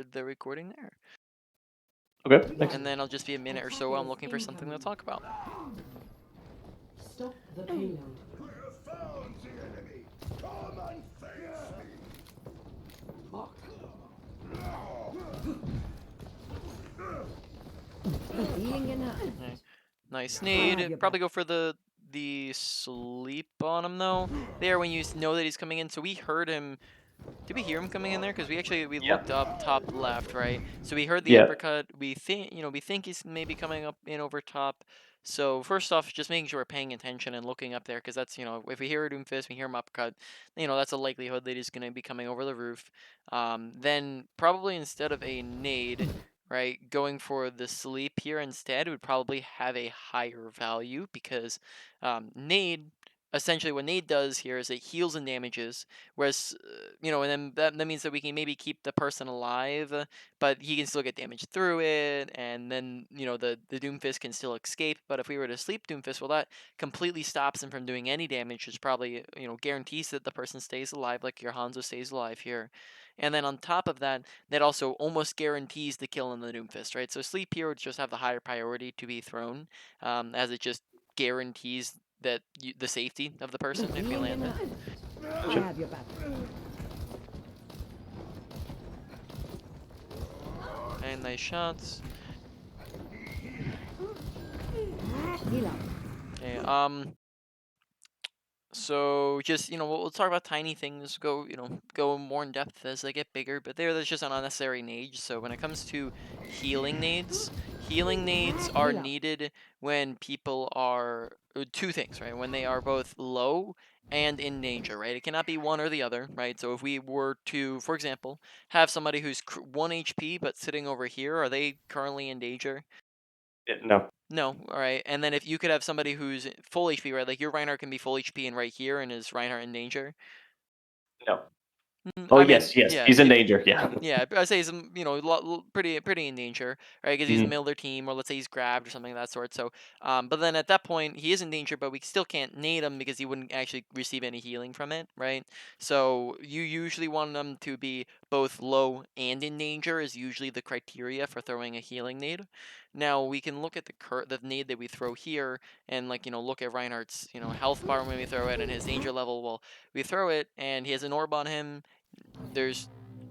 ended the recording there. Okay, thanks. And then I'll just be a minute or so while I'm looking for something to talk about. Stop the payload. We have found the enemy. Come and face me. Healing enough. Okay. Nice need. Probably go for the sleep on him though. There, when you know that he's coming in. So we heard him. Did we hear him coming in there? Because we Yeah. looked up top left, right? So we heard the Yeah. uppercut. We think he's maybe coming up in over top. So first off, just making sure we're paying attention and looking up there, because that's, if we hear a Doomfist, we hear him uppercut, that's a likelihood that he's going to be coming over the roof. Then probably instead of a nade, right, going for the sleep here instead would probably have a higher value, because nade, essentially what nade does here is it heals and damages. Whereas, and then that means that we can maybe keep the person alive, but he can still get damage through it, and then, the Doomfist can still escape. But if we were to sleep Doomfist, well, that completely stops him from doing any damage, which probably, guarantees that the person stays alive, like your Hanzo stays alive here. And then on top of that, that also almost guarantees the kill on the Doomfist, right? So sleep here would just have the higher priority to be thrown, as it just guarantees that the safety of the person if we land it. I have your back. And nice shots. Heal up. Okay, so just, we'll talk about tiny things, go more in depth as they get bigger, but that's just an unnecessary nade. So when it comes to healing nades are needed when people are two things, right? When they are both low and in danger, right? It cannot be one or the other, right? So if we were to, for example, have somebody who's 1 HP but sitting over here, are they currently in danger? No. No, alright. And then if you could have somebody who's full HP, right? Like your Reinhardt can be full HP and right here, and is Reinhardt in danger? No. Mm, Oh, I mean, yes, yes. yeah, He's in danger. Yeah. yeah, I'd say he's, pretty in danger, right? Because he's in the middle of their team, or let's say he's grabbed or something of that sort. So, but then at that point, he is in danger, but we still can't nade him because he wouldn't actually receive any healing from it, right? So you usually want them to be both low and in danger is usually the criteria for throwing a healing nade. Now we can look at the nade that we throw here, and look at Reinhardt's health bar when we throw it and his danger level. Well, we throw it, and he has an orb on him.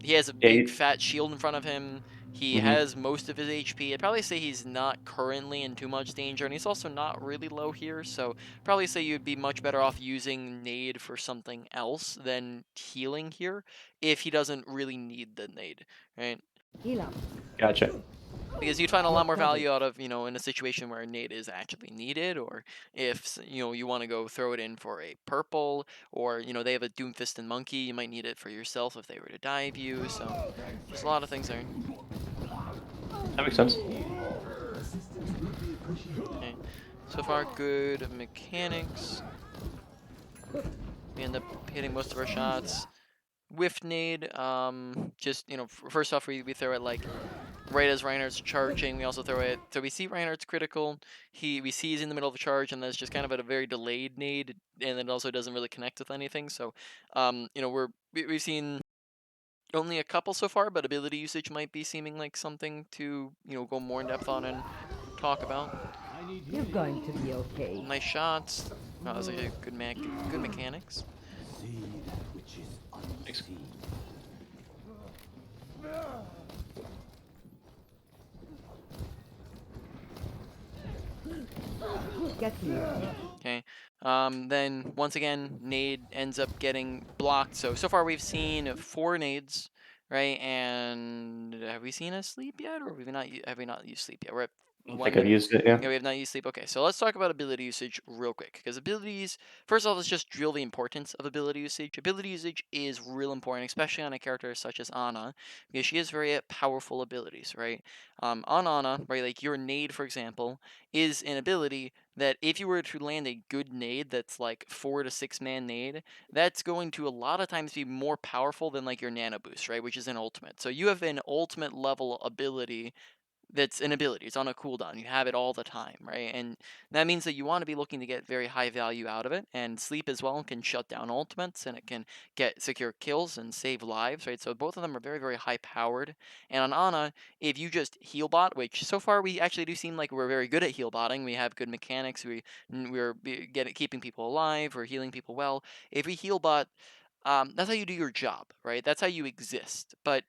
He has a big fat shield in front of him. He has most of his HP. I'd probably say he's not currently in too much danger, and he's also not really low here, so probably say you'd be much better off using nade for something else than healing here, if he doesn't really need the nade, right? Heal up. Gotcha. Because you'd find a lot more value out of, in a situation where a nade is actually needed, or if, you want to go throw it in for a purple, or, they have a Doomfist and Monkey, you might need it for yourself if they were to dive you, so there's a lot of things there. That makes sense. Okay. So far, good mechanics. We end up hitting most of our shots. Whiff nade, just, first off, we throw it like right as Reinhardt's charging. We also throw it, so we see Reinhardt's critical. We see he's in the middle of a charge, and that's just kind of at a very delayed nade, and it also doesn't really connect with anything. So, we've seen only a couple so far, but ability usage might be seeming like something to go more in depth on and talk about. You're going to be okay. Nice shots. That was like a good mechanics. Thanks. Get here. Okay. Then once again, nade ends up getting blocked. So far we've seen 4 nades, right? And have we seen a sleep yet, or have we not used sleep yet? We're at I don't 1 think I've minute. used it, yeah. Yeah, we have not used sleep. Okay, so let's talk about ability usage real quick, because abilities, first of all, let's just drill the importance of ability usage. Ability usage is real important, especially on a character such as Ana, because she has very powerful abilities, right? On Ana, right, like your nade, for example, is an ability that if you were to land a good nade that's like 4 to 6 man nade, that's going to a lot of times be more powerful than like your nano boost, right, which is an ultimate. So you have an ultimate level ability that's an ability. It's on a cooldown. You have it all the time, right? And that means that you want to be looking to get very high value out of it. And sleep as well can shut down ultimates and it can get secure kills and save lives, right? So both of them are very, very high powered. And on Ana, if you just heal bot, which so far we actually do seem like we're very good at heal botting. We have good mechanics. We're keeping people alive. We're healing people well. If we heal bot, that's how you do your job, right? That's how you exist. But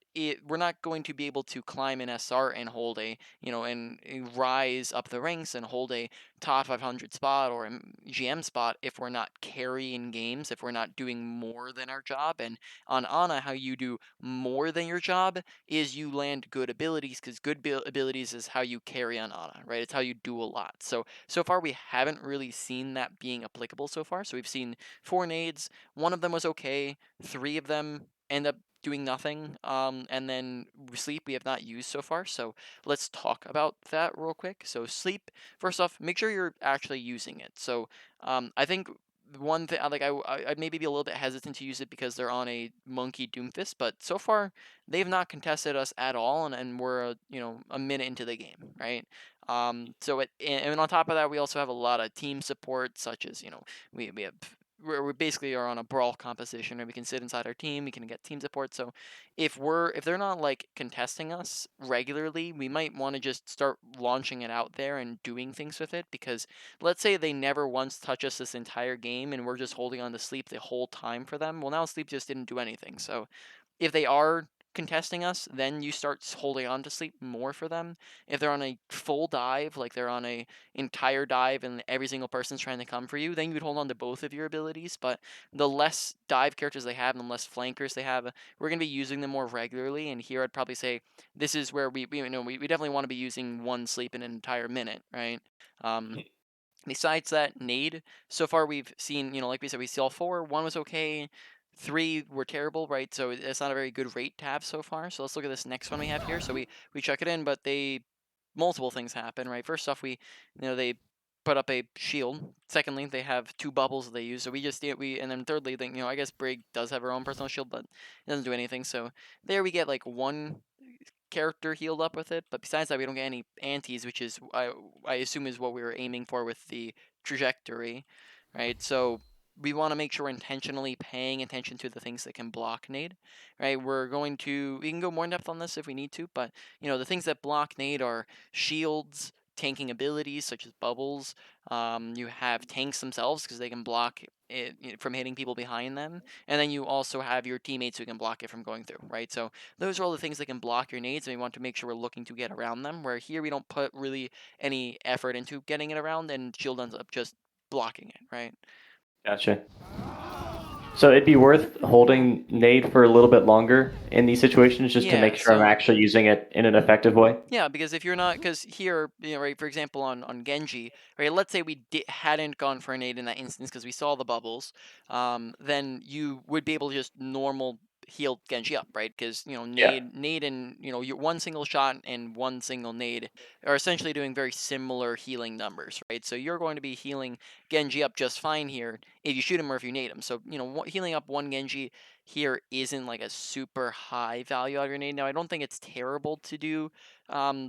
we're not going to be able to climb an SR and hold and rise up the ranks and hold a top 500 spot or a GM spot if we're not carrying games, if we're not doing more than our job. And on Ana, how you do more than your job is you land good abilities, because good abilities is how you carry on Ana, right? It's how you do a lot. So far we haven't really seen that being applicable so far. So we've seen 4 nades, one of them was okay. 3 of them end up doing nothing. And then sleep we have not used so far. So let's talk about that real quick. So sleep, first off, make sure you're actually using it. So I think one thing, like I'd maybe be a little bit hesitant to use it because they're on a monkey Doomfist, but so far they've not contested us at all, and we're a minute into the game, right? And on top of that, we also have a lot of team support, such as we have we basically are on a brawl composition, and we can sit inside our team, we can get team support. So if they're not like contesting us regularly, we might want to just start launching it out there and doing things with it, because let's say they never once touch us this entire game and we're just holding on to sleep the whole time for them. Well, now sleep just didn't do anything. So if they are contesting us, then you start holding on to sleep more for them. If they're on a full dive, like they're on a entire dive and every single person's trying to come for you, then you would hold on to both of your abilities. But the less dive characters they have and the less flankers they have, we're going to be using them more regularly. And here I'd probably say this is where we definitely want to be using one sleep in an entire minute, right? Um, Besides that, nade. So far, we've seen, like we said, we saw 4. 1 was okay. 3 were terrible, right? So it's not a very good rate to have so far. So let's look at this next one we have here. So we chuck it in, but multiple things happen, right? First off, they put up a shield. Secondly, they have 2 bubbles that they use. So and then thirdly, I guess Brig does have her own personal shield, but it doesn't do anything. So there we get like 1 character healed up with it, but besides that, we don't get any antis, which is I assume is what we were aiming for with the trajectory, right? So we want to make sure we're intentionally paying attention to the things that can block nade, right? We can go more in depth on this if we need to, but the things that block nade are shields, tanking abilities such as bubbles. You have tanks themselves because they can block it from hitting people behind them, and then you also have your teammates who can block it from going through, right? So those are all the things that can block your nades, and we want to make sure we're looking to get around them, where here we don't put really any effort into getting it around, and shield ends up just blocking it, right? Gotcha. So it'd be worth holding nade for a little bit longer in these situations just to Yeah, make sure I'm so actually using it in an effective way. yeah, because if you're not, because here, right, for example, on Genji, right, let's say we hadn't gone for a nade in that instance because we saw the bubbles, then you would be able to just normal heal Genji up, right? Because Yeah. nade, and your one single shot and one single nade are essentially doing very similar healing numbers, right? So you're going to be healing Genji up just fine here if you shoot him or if you nade him. So healing up one Genji here isn't like a super high value out of your nade. Now I don't think it's terrible to do,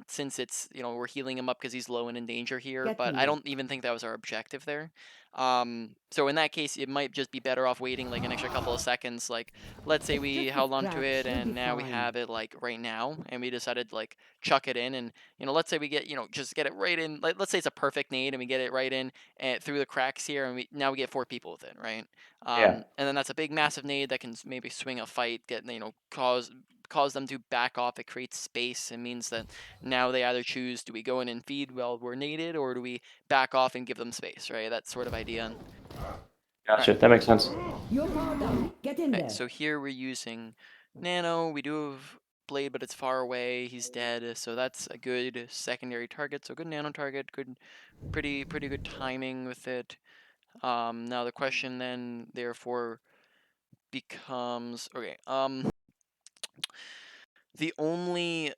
since it's we're healing him up because he's low and in danger here. Get But to I me. don't even think that was our objective there. So in that case, it might just be better off waiting like an extra couple of seconds. Like let's say It's we just a held on to scratch. it You'll be and now we fine. have it like right now, and we decided to like chuck it in, and let's say we get just get it right in. Like, let's say it's a perfect nade and we get it right in and through the cracks here, and we get 4 people with it, right? Yeah. And then that's a big massive nade that can maybe swing a fight, get cause them to back off. It creates space. It means that now they either choose, do we go in and feed while we're needed, or do we back off and give them space, right? That sort of idea. All Gotcha. right, That makes sense. You're powered up. Get in all right. there. So here we're using Nano. We do have Blade, but it's far away. He's dead, so that's a good secondary target. So good Nano target. Good, pretty good timing with it. Now the question then therefore becomes, okay. The only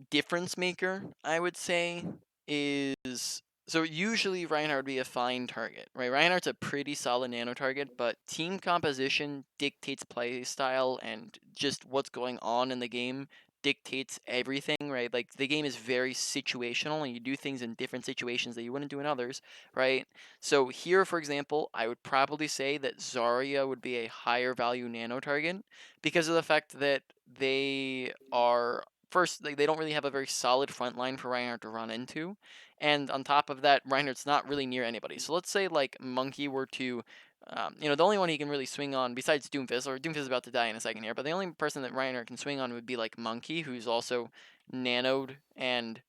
difference maker, I would say, is, so usually Reinhardt would be a fine target, right? Reinhardt's a pretty solid nano target, but team composition dictates play style and just what's going on in the game dictates everything, right? Like the game is very situational, and you do things in different situations that you wouldn't do in others, right? So here, for example, I would probably say that Zarya would be a higher value nano target because of the fact that they are first, like, they don't really have a very solid front line for Reinhardt to run into, and on top of that, Reinhardt's not really near anybody. So let's say like Monkey were to the only one he can really swing on besides Doomfist, or Doomfist is about to die in a second here, but the only person that Reiner can swing on would be like Monkey, who's also nanoed and,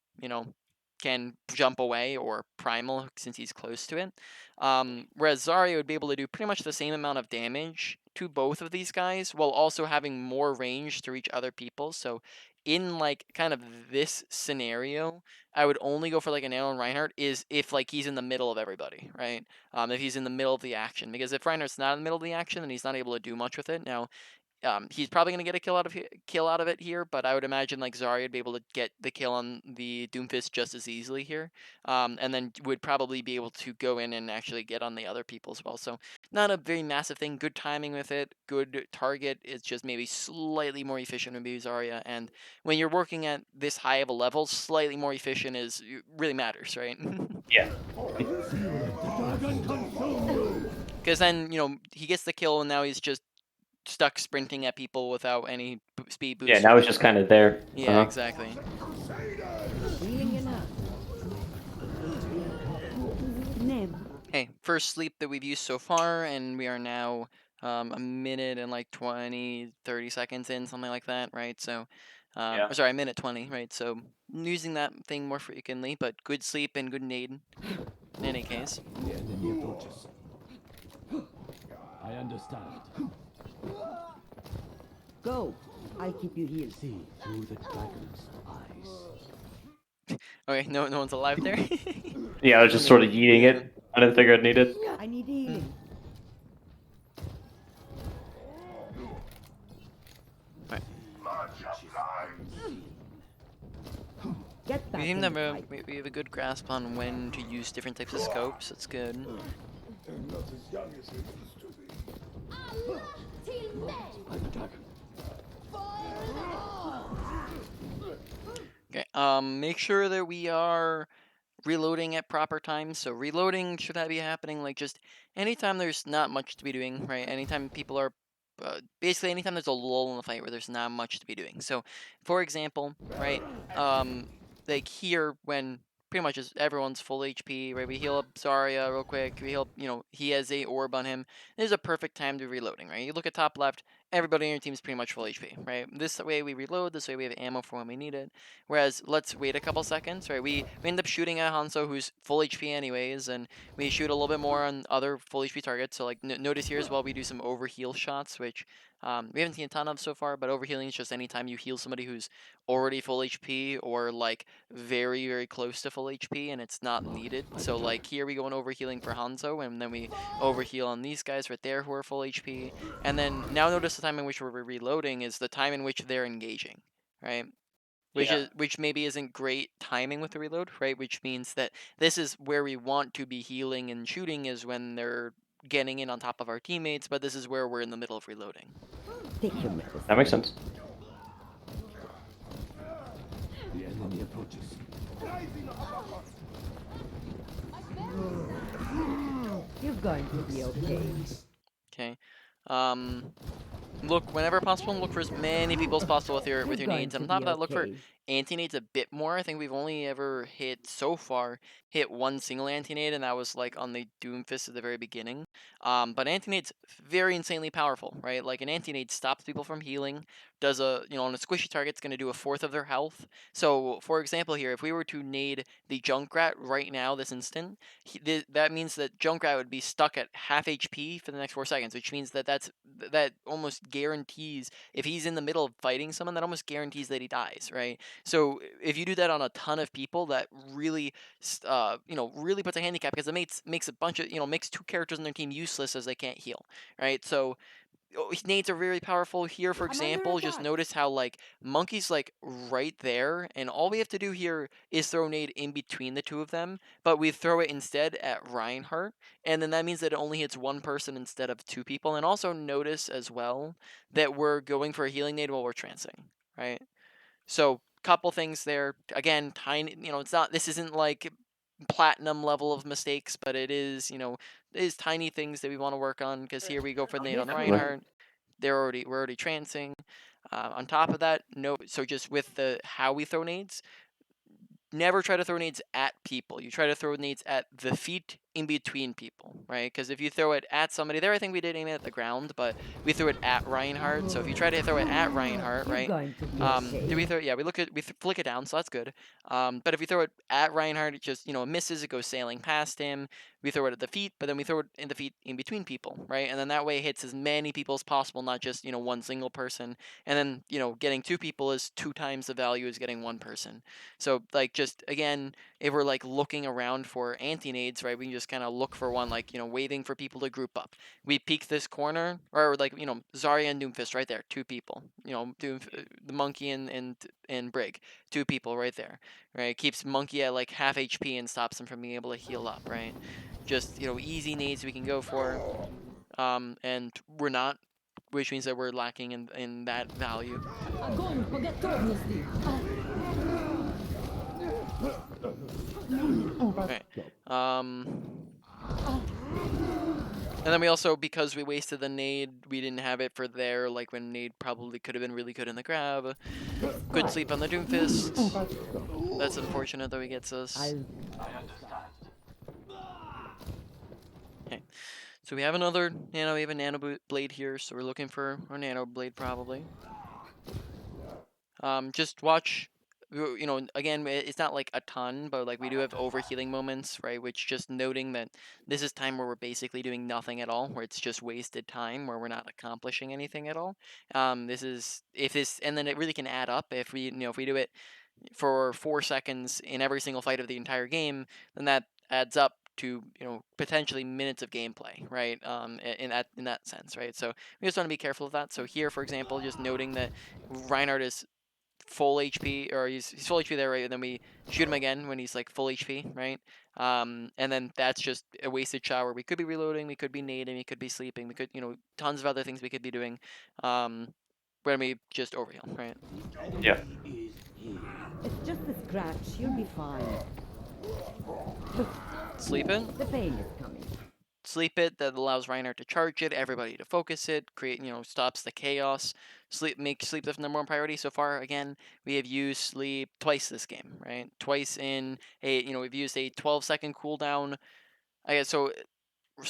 can jump away, or Primal since he's close to it. Whereas Zarya would be able to do pretty much the same amount of damage to both of these guys while also having more range to reach other people. So in like kind of this scenario, I would only go for like a nano on Reinhardt is if like he's in the middle of everybody, right? If he's in the middle of the action. Because if Reinhardt's not in the middle of the action, then he's not able to do much with it. Now, he's probably gonna get a kill out of it here, but I would imagine like Zarya would be able to get the kill on the Doomfist just as easily here, and then would probably be able to go in and actually get on the other people as well. So not a very massive thing. Good timing with it. Good target. It's just maybe slightly more efficient would be Zarya. And when you're working at this high of a level, slightly more efficient is really matters, right? Yeah. Because then he gets the kill, and now he's just stuck sprinting at people without any speed Yeah, boost or now it's just whatever. kind of there. Yeah, exactly. Healing enough. Name. Hey, first sleep that we've used so far, and we are now a minute and like 20, 30 seconds in, something like that, right? So, Yeah. or sorry, a minute 20, right? So, using that thing more frequently, but good sleep and good nade in any case. The enemy approaches. I understand. Go. I'll keep you healed. See through the dragon's eyes. Okay, no one's alive there. Yeah, I was just sort of yeeting Yeah. it. I didn't think I'd need it. I need healing. Right. Get back We seem in to the have fight. we have a good grasp on when to use different types of scopes. That's good. They're not as young as they used to be. By the dragon. Okay. Make sure that we are reloading at proper times. So reloading should that be happening like just anytime there's not much to be doing, right? Anytime people are basically anytime there's a lull in the fight where there's not much to be doing. So, for example, right, um, like here when pretty much everyone's full HP, right? We heal up Zarya real quick. We heal, he has a orb on him. This is a perfect time to be reloading, right? You look at top left, everybody on your team is pretty much full HP, right? This way we reload. This way we have ammo for when we need it. Whereas let's wait a couple seconds, right? We end up shooting at Hanzo, who's full HP anyways, and we shoot a little bit more on other full HP targets. So like notice here as well, we do some overheal shots, which we haven't seen a ton of so far. But overhealing is just anytime you heal somebody who's already full HP or like very very close to full HP and it's not needed. So like here we go in overhealing for Hanzo, and then we overheal on these guys right there who are full HP. And then now notice the time in which we're reloading is the time in which they're engaging, right? Yeah. Which maybe isn't great timing with the reload, right? Which means that this is where we want to be healing and shooting is when they're getting in on top of our teammates, but this is where we're in the middle of reloading. Take your medicine. That makes sense. The enemy approaches. You're going to be okay. Okay. Look whenever possible. Look for as many people as possible with your You're going nades. And to on top be of that, look for okay. anti-nades a bit more. I think we've only ever hit so far hit one single anti-nade, and that was like on the Doomfist at the very beginning. But anti-nade's very insanely powerful, right? Like an anti-nade stops people from healing. Does on a squishy target, it's going to do a fourth of their health. So for example, here, if we were to nade the Junkrat right now, this instant, that means that Junkrat would be stuck at half HP for the next 4 seconds, which means that almost guarantees if he's in the middle of fighting someone, that almost guarantees that he dies, right? So if you do that on a ton of people, that really, really puts a handicap because it makes a bunch of makes two characters on their team useless as they can't heal, right? So nades are very powerful here. For I'm under example, just attack. notice how like Monkey's like right there, and all we have to do here is throw a nade in between the two of them, but we throw it instead at Reinhardt, and then that means that it only hits one person instead of two people. And also notice as well that we're going for a healing nade while we're trancing, right? So couple things there. Again, tiny. It's not. This isn't like platinum level of mistakes, but it is. It is tiny things that we want to work on. Because here we go for the nade on Definitely. Reinhardt. We're already trancing. On top of that, no. So just with the how we throw nades, never try to throw nades at people. You try to throw nades at the feet in between people, right? Because if you throw it at somebody there, I think we did aim it at the ground, but we threw it at Reinhardt. So if you try to throw it at Reinhardt, You're right? going to be Did we okay. throw? Yeah, flick it down, so that's good. But if you throw it at Reinhardt, it just it misses. It goes sailing past him. We throw it at the feet, but then we throw it in the feet in between people, right? And then that way it hits as many people as possible, not just one single person. And then getting two people is 2 times the value as getting one person. So like just again, if we're like looking around for anti-nades, right, we can just kind of look for one, like waiting for people to group up. We peek this corner, or like Zarya and Doomfist right there, 2 people. The monkey and Brig, 2 people right there, right? Keeps monkey at like half HP and stops him from being able to heal up, right? Just easy nades we can go for, and we're not, which means that we're lacking in that value. Огонь по готовности! Right. And then we also, because we wasted the nade, we didn't have it for there, like when nade probably could have been really good in the grab. Good sleep on the Doomfist. That's unfortunate that he gets us. I'll Okay. So we have another we have a nano blade here, so we're looking for our nano blade probably. Just watch. Again, it's not like a ton, but like we do have overhealing moments, right? Which just noting that this is time where we're basically doing nothing at all, where it's just wasted time, where we're not accomplishing anything at all. This is if this, and then it really can add up if we do it for 4 seconds in every single fight of the entire game, then that adds up to potentially minutes of gameplay, right? In that sense, right? So we just want to be careful of that. So here, for example, just noting that Reinhardt is full HP, or he's full HP there, right? And then we shoot him again when he's like full HP, right? And then that's just a wasted shower. We could be reloading, we could be nading, we could be sleeping, we could, tons of other things we could be doing. When we just overheal, right? Yeah. It's just a scratch. You'll be fine. Sleeping. The pain is coming. Sleep it, that allows Reinhardt to charge it, everybody to focus it, create, stops the chaos. Make sleep the number one priority. So far, again, we have used sleep twice this game, right? Twice in we've used a 12-second cooldown. I guess so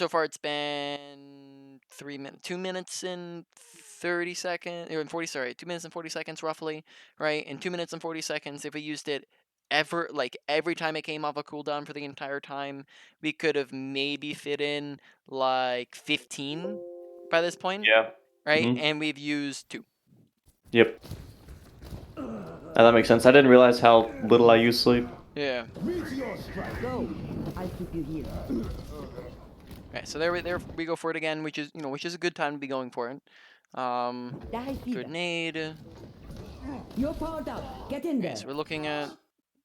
far it's been 3 minutes, 2 minutes and 30 seconds, or 40, sorry, 2 minutes and 40 seconds roughly, right? In 2 minutes and 40 seconds, if we used it every time it came off a cooldown for the entire time, we could have maybe fit in like 15 by this point, Yeah. right? Hmm. And we've used 2. Yep. That makes sense. I didn't realize how little I use sleep. Yeah. Meteor strike. Go. I'll keep you healed. Okay, so there we go for it again, which is a good time to be going for it. Die, Good Fever. nade. You're powered up. Get in Okay, there. so we're looking at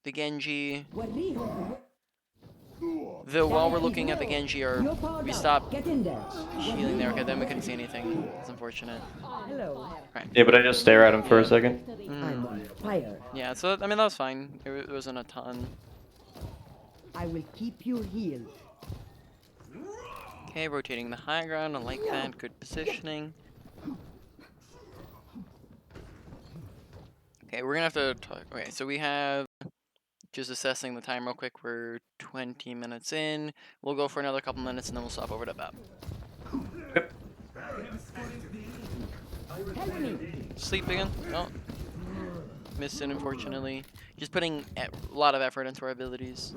the Genji. Guarrijo. Though while we're looking at the Genji, You're powered we up. stopped Get in there. healing there. Okay, then we couldn't see anything. It's unfortunate. Hello. Right. Yeah, but I just stare at him for a Yeah. second. I'm on fire. Yeah, so I mean that was fine. It wasn't a ton. I will keep you healed. Okay, rotating the high ground. I like that. Good positioning. Okay, we're gonna have to talk. Okay, so we have just assessing the time real quick. We're 20 minutes in. We'll go for another couple minutes and then we'll stop over to Bab. Help me. Sleep again? Oh. Missed it, unfortunately. Just putting a lot of effort into our abilities.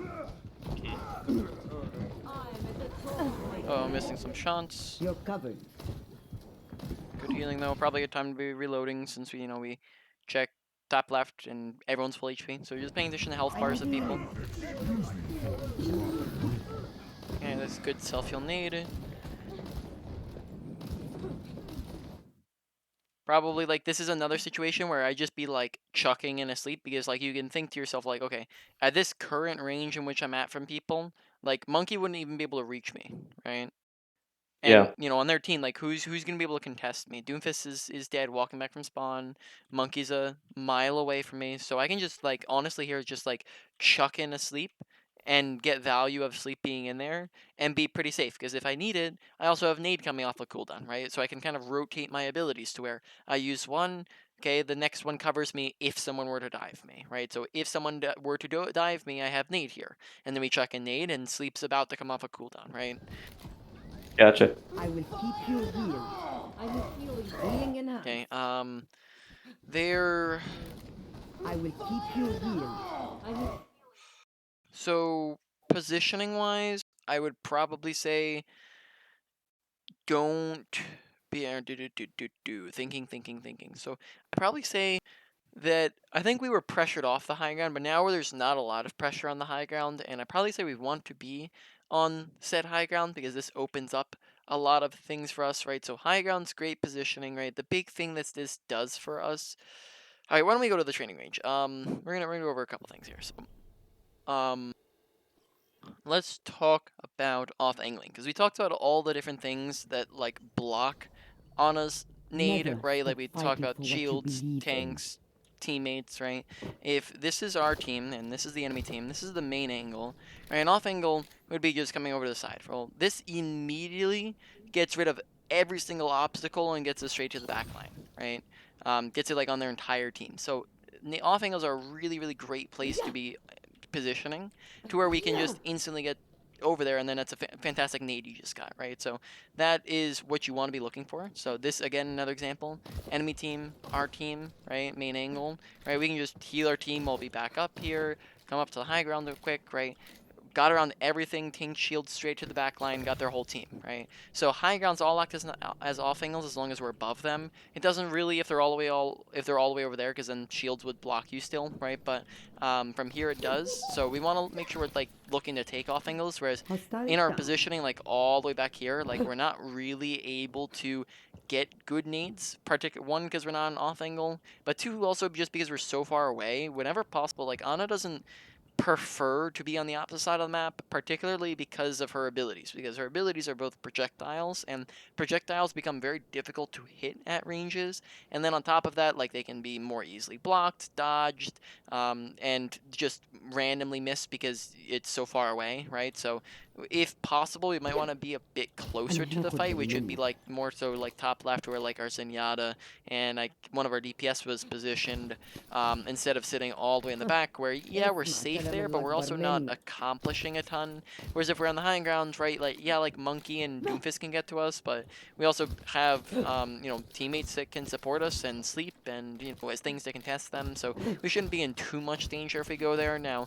Oh, missing some shots. You're covered. Good healing though. Probably a time to be reloading since we check top left and everyone's full HP. So just paying attention to health bars of people. Okay, that's good self-heal need. Probably like this is another situation where I just be like chucking in a sleep because like you can think to yourself like, okay, at this current range in which I'm at from people, like Monkey wouldn't even be able to reach me, right? And Yeah. on their team, like who's gonna be able to contest me? Doomfist is dead, walking back from spawn. Monkey's a mile away from me, so I can just like honestly here just like chuck in a sleep and get value of sleep being in there and be pretty safe. Because if I need it, I also have nade coming off a cooldown, right? So I can kind of rotate my abilities to where I use one. Okay, the next one covers me if someone were to dive me, right? So if someone were to dive me, I have nade here, and then we chuck in nade, and sleep's about to come off a cooldown, right? Gotcha. I will keep you healed. I'm healing. Healing enhanced. Okay, there. I will keep you healed. I'm So positioning wise, I would probably say don't be thinking. So I'd probably say that I think we were pressured off the high ground, but now there's not a lot of pressure on the high ground, and I probably say we want to be on said high ground because this opens up a lot of things for us, right? So high ground's great positioning, right? The big thing that this does for us. All right, why don't we go to the training range? We're gonna go over a couple things here. So, let's talk about off angling because we talked about all the different things that like block Anna's nade, Never right? Like stop we talked fighting about for what you shields, believe in. tanks, teammates, right? If this is our team and this is the enemy team, this is the main angle, right? An off angle would be just coming over to the side. Well, this immediately gets rid of every single obstacle and gets us straight to the back line, right? Gets it like on their entire team. So off angles are a really, really great place to be positioning to where we can just instantly get over there, and then that's a fantastic nade you just got, right? So that is what you want to be looking for. So this, again, another example, enemy team, our team, right, main angle, right? We can just heal our team while we back up here, come up to the high ground real quick, right? Got around everything, tank shield straight to the back line, got their whole team, right? So high grounds all act as off angles as long as we're above them. It doesn't really if they're all the way over there, because then shields would block you still, right? But from here it does. So we want to make sure we're like looking to take off angles, whereas Hostile in our down. positioning, like all the way back here, like we're not really able to get good nades. One, because we're not an off angle, but two, also just because we're so far away. Whenever possible, like Ana doesn't prefer to be on the opposite side of the map, particularly because of her abilities, because her abilities are both projectiles, and projectiles become very difficult to hit at ranges, and then on top of that, like they can be more easily blocked, dodged, and just randomly missed because it's so far away, right? So if possible, we might want to be a bit closer to the fight, which would be like more so like top left where like our Zenyatta and like one of our DPS was positioned, instead of sitting all the way in the back where, yeah, we're safe there, but we're also not accomplishing a ton. Whereas if we're on the high ground, right, like, yeah, like Monkey and Doomfist can get to us, but we also have, teammates that can support us and sleep and, as things that can test them, so we shouldn't be in too much danger if we go there. Now,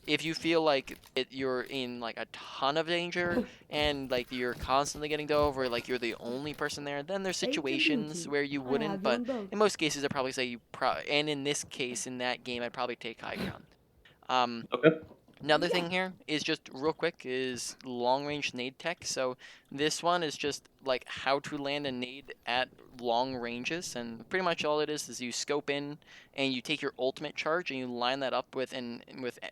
if you feel like you're in, like, a ton of danger and, like, you're constantly getting dove or, like, you're the only person there, then there's situations where you wouldn't, but in most cases, I'd probably say and in this case, in that game, I'd probably take high ground. Okay. Another thing here is just real quick is long range nade tech. So this one is just like how to land a nade at long ranges, and pretty much all it is you scope in and you take your ultimate charge and you line that up with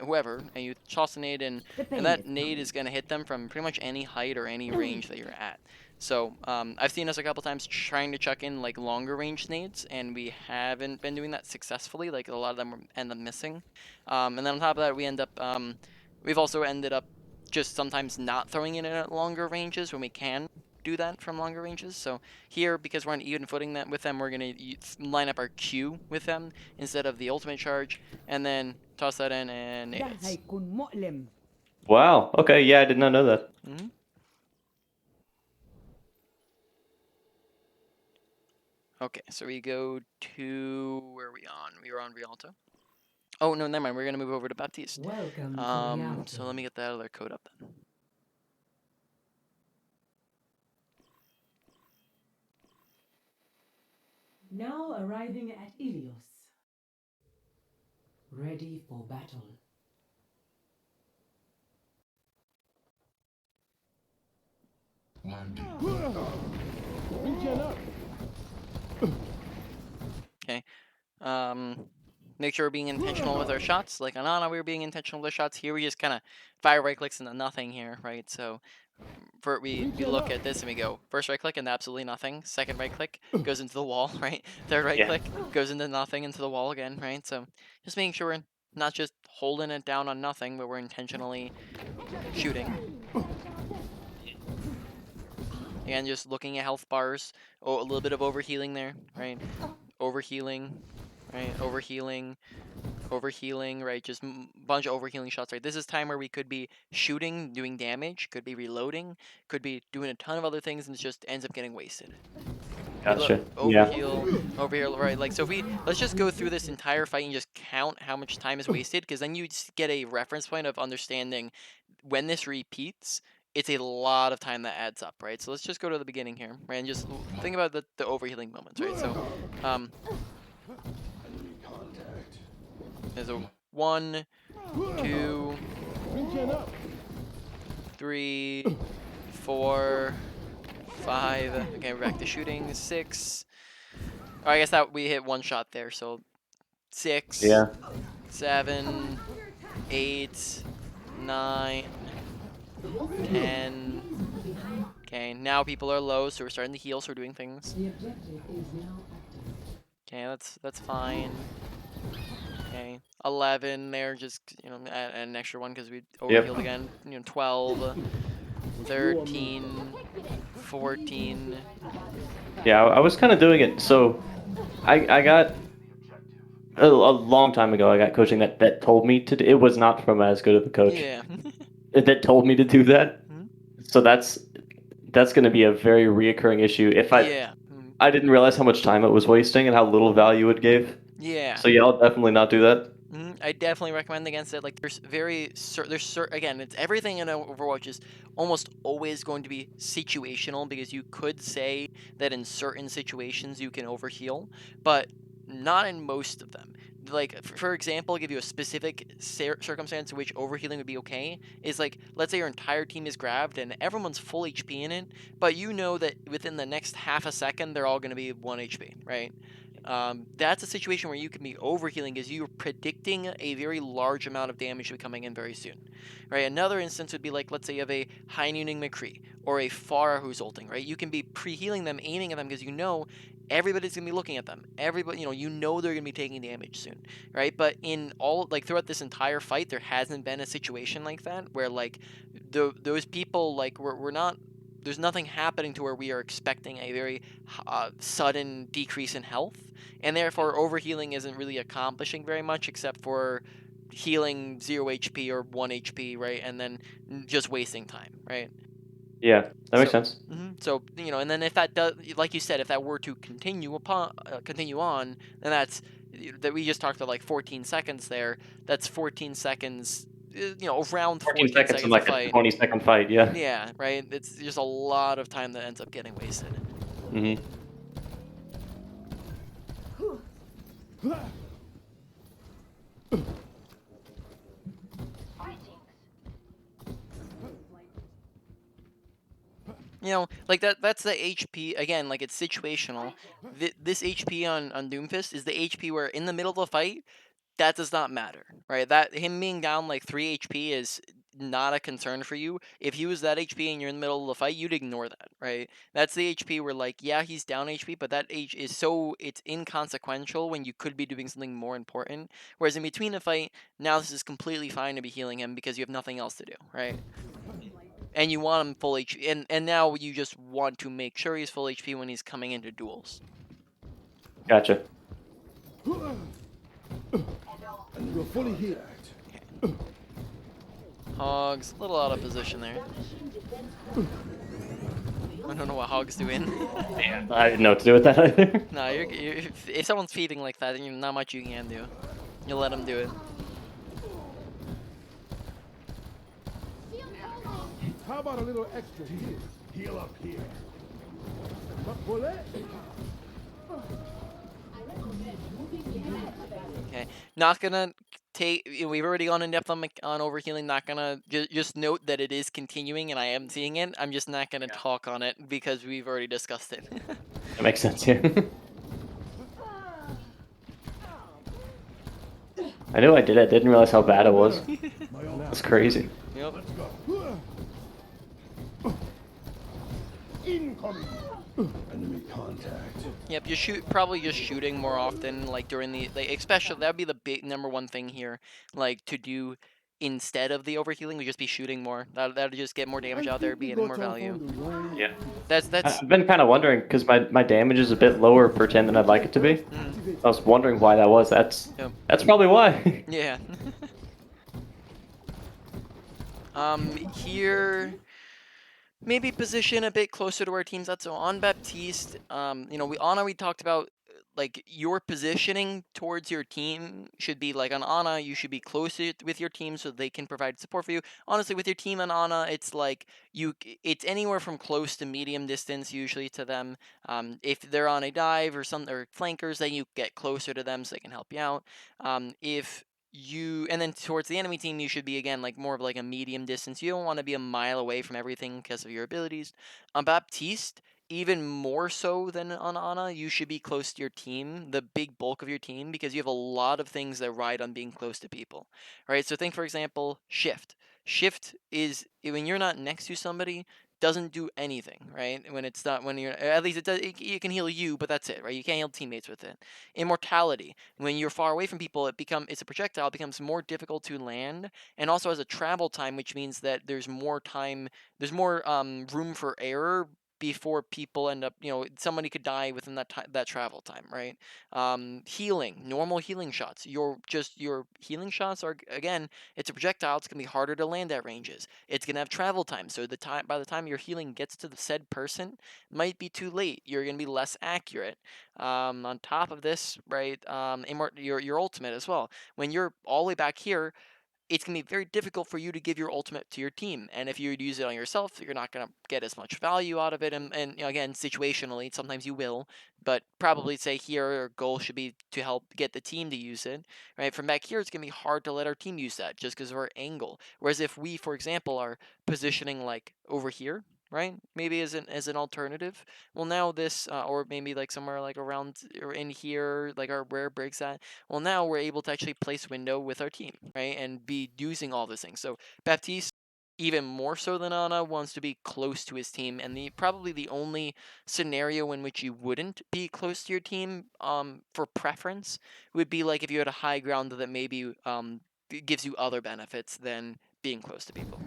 whoever, and you toss a nade in, and that nade is gonna hit them from pretty much any height or any range that you're at. So I've seen us a couple times trying to chuck in like longer range nades, and we haven't been doing that successfully. Like a lot of them end up missing. And then on top of that, we've also ended up just sometimes not throwing it in at longer ranges when we can do that from longer ranges. So here, because we're on even footing that with them, we're gonna line up our Q with them instead of the ultimate charge, and then toss that in and ده it's. هيكون مؤلم. Wow. Okay. Yeah, I did not know that. Mm-hmm. Okay, so we go to where are we on? We were on Rialto. Oh no, never mind. We're gonna move over to Baptiste. welcome to So let me get that other code up then. Now arriving at Ilios. Ready for battle. Okay. make sure we're being intentional with our shots. Like on Ana, we were being intentional with our shots. Here we just kind of fire right clicks into nothing here, right? So we look at this and we go first right click into absolutely nothing. Second right click goes into the wall, right? Third right Yeah. click goes into nothing, into the wall again, right? So just making sure we're not just holding it down on nothing, but we're intentionally shooting. And just looking at health bars. Oh, a little bit of overhealing there, right? Overhealing, right? Overhealing, right? Just bunch of overhealing shots, right? This is time where we could be shooting, doing damage, could be reloading, could be doing a ton of other things, and it just ends up getting wasted. Gotcha. Yeah. Overheal, right? Like, so if let's just go through this entire fight and just count how much time is wasted, because then you just get a reference point of understanding when this repeats, it's a lot of time that adds up, right? So let's just go to the beginning here, right? And just think about the overhealing moments, right? So, Enemy contact. there's a 1, 2, Regen up. 3, 4, 5. Okay, we're back to shooting. 6. Oh, I guess that we hit one shot there. So 6, Yeah. 7, 8, 9, 10. Okay, now people are low, so we're starting to heal, so we're doing things. The objective is now active. Okay, that's fine. Okay, 11 there, just add an extra one because we overhealed Yep. again. 12, 13, 14. Yeah, I was kind of doing it. So I got a long time ago. I got coaching that told me to. It was not from as good of a coach Yeah. that told me to do that. Mhm. So that's going to be a very reoccurring issue. If Yeah. I didn't realize how much time it was wasting and how little value it gave. Yeah. So yeah, I'll definitely not do that. I definitely recommend against it. Like, again, it's everything in Overwatch is almost always going to be situational because you could say that in certain situations you can overheal, but not in most of them. Like, for example, I'll give you a specific circumstance in which overhealing would be okay. Is like, let's say your entire team is grabbed and everyone's full HP in it, but you know that within the next half a second they're all going to be 1 HP, right? That's a situation where you can be overhealing because you're predicting a very large amount of damage to be coming in very soon, right? Another instance would be like, let's say you have a high nooning McCree or a Pharah who's ulting, right? You can be pre-healing them, aiming at them because you know everybody's gonna be looking at them. Everybody, you know they're gonna be taking damage soon, right? But in all, like throughout this entire fight, there hasn't been a situation like that where like those people like we're not. There's nothing happening to where we are expecting a very sudden decrease in health, and therefore overhealing isn't really accomplishing very much except for healing 0 HP or 1 HP, right? And then just wasting time, right? Yeah, that makes So, sense. so and then if that does, like you said, if that were to continue on, then that's that we just talked about like 14 seconds there. That's 14 seconds, around 14 14 seconds in seconds of like a fight. 20-second fight. Yeah. Yeah, right. It's just a lot of time that ends up getting wasted. Hmm. Like that's the HP again. Like it's situational. This HP on Doomfist is the HP where in the middle of the fight, that does not matter, right? That him being down like 3 HP is not a concern for you. If he was that HP and you're in the middle of the fight, you'd ignore that, right? That's the HP where like, yeah, he's down HP, but that H is it's inconsequential when you could be doing something more important. Whereas in between a fight, now this is completely fine to be healing him because you have nothing else to do, right? And you want him full HP, and now you just want to make sure he's full HP when he's coming into duels. Gotcha. And you're fully healed. Hogs, a little out of position there. I don't know what Hog's doing. Yeah, I didn't know what to do with that either. No, if someone's feeding like that, then not much you can do. You let them do it. How about a little extra heal? Heal up here. But bullet. Okay, not gonna take. We've already gone in depth on overhealing. Not gonna just note that it is continuing, and I am seeing it. I'm just not gonna talk on it because we've already discussed it. That makes sense. Yeah. I knew I did it. Didn't realize how bad it was. My ult. That's crazy. Yep. Let's go. Incoming. Enemy contact. Yep, you probably just shooting more often, like during the especially that would be the big number one thing here, like to do instead of the overhealing would just be shooting more. That'll just get more damage out there, be getting more value. Yeah. That's I've been kind of wondering because my damage is a bit lower per 10 than I'd like it to be. I was wondering why that was. Yep. That's probably why. Yeah. Here maybe position a bit closer to our teams. That's so on Baptiste. You know, we talked about like your positioning towards your team should be like on Ana, you should be closer with your team so they can provide support for you. Honestly, with your team on Ana, it's like it's anywhere from close to medium distance usually to them. If they're on a dive or some or flankers, then you get closer to them so they can help you out. If you and then towards the enemy team you should be again like more of like a medium distance. You don't want to be a mile away from everything because of your abilities. On Baptiste, even more so than on Ana, you should be close to your team, the big bulk of your team, because you have a lot of things that ride on being close to people. Right? So think for example, shift. Shift is when you're not next to somebody, doesn't do anything, right? When it's not when you're at least it does it can heal you, but that's it, right? You can't heal teammates with it. Immortality. When you're far away from people, it's a projectile, it becomes more difficult to land, and also has a travel time, which means that there's more time, there's more room for error before people end up, you know, somebody could die within that travel time, right? Healing, normal healing shots. Your healing shots are again, it's a projectile. It's gonna be harder to land at ranges. It's gonna have travel time, so by the time your healing gets to the said person, might be too late. You're gonna be less accurate. On top of this, right, your ultimate as well. When you're all the way back here, it's going to be very difficult for you to give your ultimate to your team. And if you use it on yourself, you're not going to get as much value out of it. And you know, again, situationally, sometimes you will, but probably say here our goal should be to help get the team to use it. Right? From back here, it's going to be hard to let our team use that just because of our angle. Whereas if we, for example, are positioning like over here, right? Maybe as an alternative. Well, now this, or maybe like somewhere like around or in here, like our rare breaks at. Well, now we're able to actually place window with our team, right, and be using all these things. So Baptiste, even more so than Ana, wants to be close to his team, and probably the only scenario in which you wouldn't be close to your team, for preference, would be like if you had a high ground that maybe gives you other benefits than being close to people.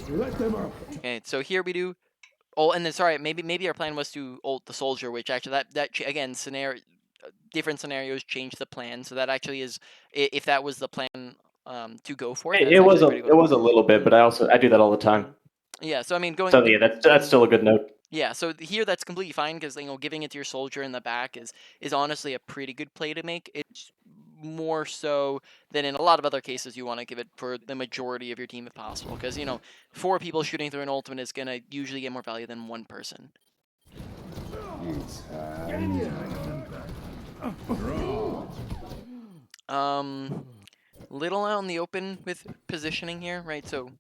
Let them up. Okay, so here we do. Oh, and then sorry, maybe our plan was to ult the soldier, which actually again different scenarios change the plan. So that actually is if that was the plan to go for, It, that's it was actually a pretty it good. was a little bit, but I do that all the time. Yeah, so I mean So yeah, that's still a good note. yeah, so here that's completely fine because you know giving it to your soldier in the back is honestly a pretty good play to make. It's more so than in a lot of other cases you want to give it for the majority of your team if possible because you know 4 people shooting through an ultimate is gonna usually get more value than 1 person. Little out in the open with positioning here, right? So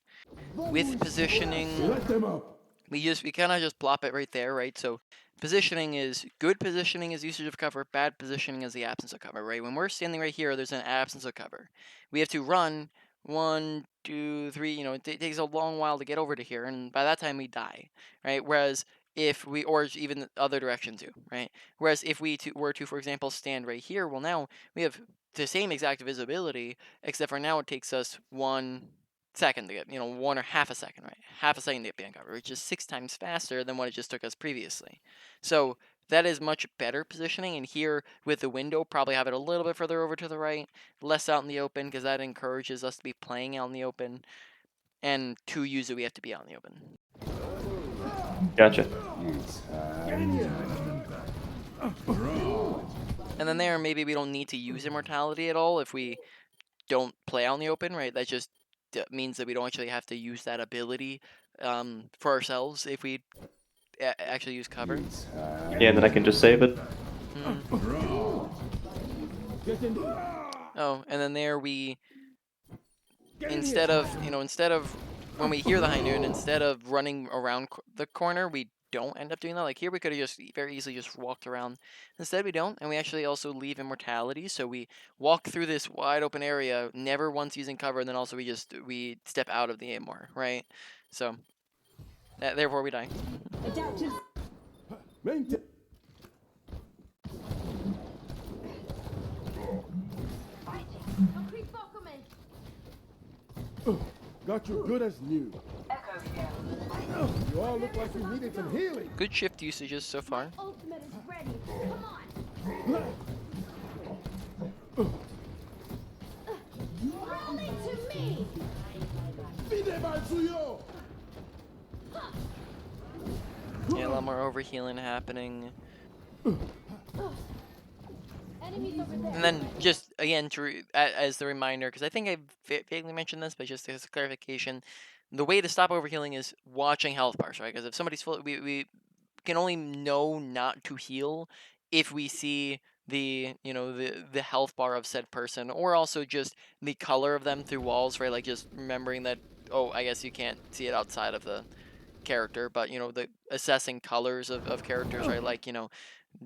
with positioning, Let them up. we kind of just plop it right there, right? So positioning is good positioning is usage of cover, bad positioning is the absence of cover, right? When we're standing right here, there's an absence of cover. We have to run 1, 2, 3, you know, it takes a long while to get over to here, and by that time we die, right? Whereas if we, or even the other direction too, right? Whereas if we were to, for example, stand right here, well now we have the same exact visibility, except for now it takes us 1 second to get, you know, 1 or half a second, right? Half a second to get behind cover, which is 6 times faster than what it just took us previously. So that is much better positioning. And here with the window, probably have it a little bit further over to the right, less out in the open, because that encourages us to be playing out in the open. And to use it, we have to be out in the open. Gotcha. And then there, maybe we don't need to use immortality at all if we don't play out in the open, right? That just means that we don't actually have to use that ability for ourselves if we actually use cover. Yeah, and then I can just save it. Oh, and then there we, instead of when we hear the high noon, instead of running around the corner, we don't end up doing that. Like here, we could have just very easily just walked around. Instead, we don't, and we actually also leave immortality. So we walk through this wide open area, never once using cover, and then also we step out of the Amor, right? So therefore we die. Adaptive. Maintain. Got you good as new. You all look like you needed some healing. Good shift usages so far. Ultimate is ready. Come on. Roll it to me. Fide mal suyo. Yeah, a lot more overhealing happening. Enemies over there. And then just again as the reminder, because I think I vaguely mentioned this, but just as a clarification, the way to stop overhealing is watching health bars, right? Because if somebody's full, we can only know not to heal if we see the health bar of said person, or also just the color of them through walls, right? Like just remembering that, oh, I guess you can't see it outside of the character, but the assessing colors of characters, right? Like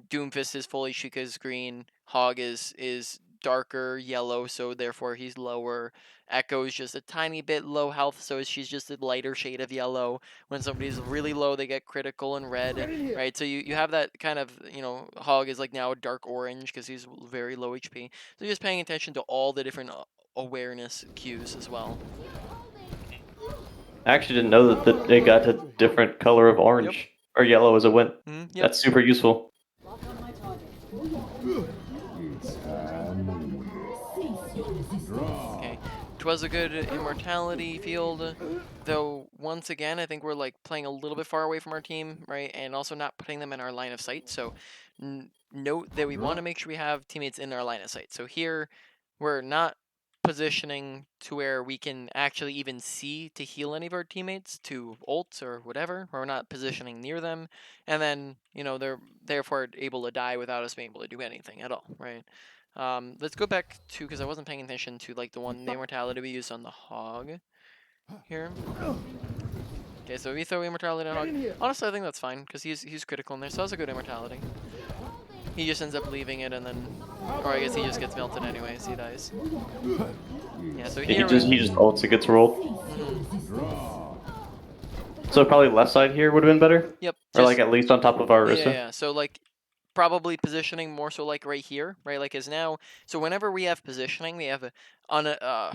Doomfist is fully Chica's green. Hog is darker yellow, so therefore he's lower. Echo is just a tiny bit low health, so she's just a lighter shade of yellow. When somebody's really low, they get critical and red, right? So you have that kind of, Hog is like now a dark orange because he's very low HP. So just paying attention to all the different awareness cues as well. I actually didn't know that it got a different color of orange or yellow as it went. Yep. That's super useful. Lock on my target. Cease your resistance. Okay, it was a good immortality field, though once again I think we're like playing a little bit far away from our team, right, and also not putting them in our line of sight. So note that we want to make sure we have teammates in our line of sight. So here we're not positioning to where we can actually even see to heal any of our teammates to ults or whatever. We're not positioning near them, and then they're therefore able to die without us being able to do anything at all, right? Let's go back to, because I wasn't paying attention to like the immortality we used on the Hog here. Okay, so we throw immortality on Hog. Honestly, I think that's fine because he's critical in there, so that's a good immortality. He just ends up leaving it, and then, or I guess he just gets melted anyways. He dies. Yeah, so here He just ults, it gets rolled. So probably left side here would have been better, Yep. or like at least on top of our Orisa. Yeah. So like probably positioning more so like right here, right? Like is now. So whenever we have positioning, we have on a